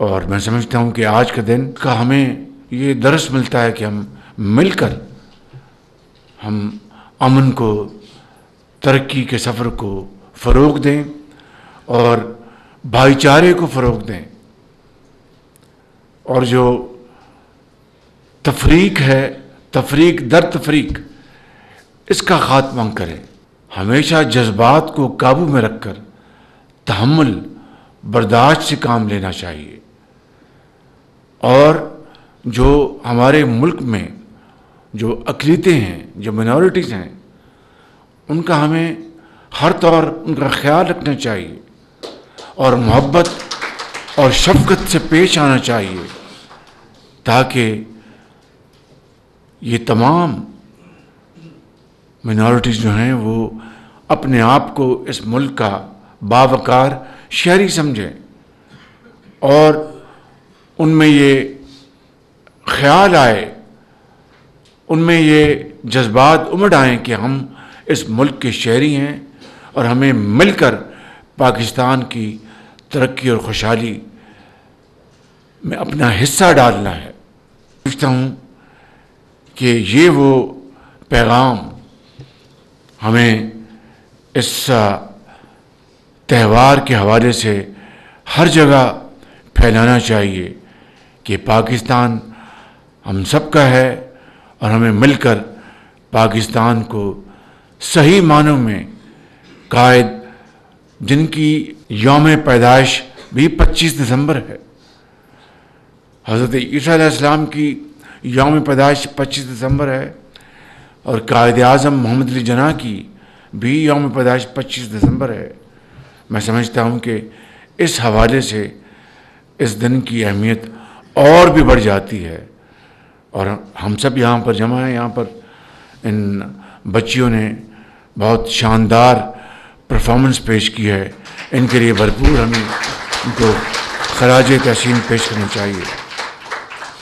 اور میں سمجھتا ہوں کہ آج کا دن کا ہمیں یہ درس ملتا ہے کہ ہم مل کر ہم امن کو، ترقی کے سفر کو فروغ دیں اور بھائی چارے کو فروغ دیں، اور جو تفریق ہے، تفریق در تفریق، اس کا خاتمہ کریں۔ ہمیشہ جذبات کو قابو میں رکھ کر تحمل، برداشت سے کام لینا چاہیے، اور جو ہمارے ملک میں جو اقلیتیں ہیں، جو منورٹیز ہیں، ان کا ہمیں ہر طور ان کا خیال رکھنا چاہیے اور محبت اور شفقت سے پیش آنا چاہیے، تاکہ یہ تمام منورٹیز جو ہیں وہ اپنے آپ کو اس ملک کا باوقار شہری سمجھیں، اور ان میں یہ خیال آئے، ان میں یہ جذبات امڑ آئیں کہ ہم اس ملک کے شہری ہیں اور ہمیں مل کر پاکستان کی ترقی اور خوشحالی میں اپنا حصہ ڈالنا ہے۔ سمجھتا ہوں کہ یہ وہ پیغام ہمیں اس تہوار کے حوالے سے ہر جگہ پھیلانا چاہیے کہ پاکستان ہم سب کا ہے، اور ہمیں مل کر پاکستان کو صحیح معنوں میں قائد، جن کی یوم پیدائش بھی 25 دسمبر ہے، حضرت عیسیٰ علیہ السلام کی یوم پیدائش 25 دسمبر ہے، اور قائد اعظم محمد علی جناح کی بھی یوم پیدائش 25 دسمبر ہے۔ میں سمجھتا ہوں کہ اس حوالے سے اس دن کی اہمیت اور بھی بڑھ جاتی ہے، اور ہم سب یہاں پر جمع ہیں۔ یہاں پر ان بچیوں نے بہت شاندار پرفارمنس پیش کی ہے، ان کے لیے بھرپور ہمیں ان کو خراج تحسین پیش کرنا چاہیے۔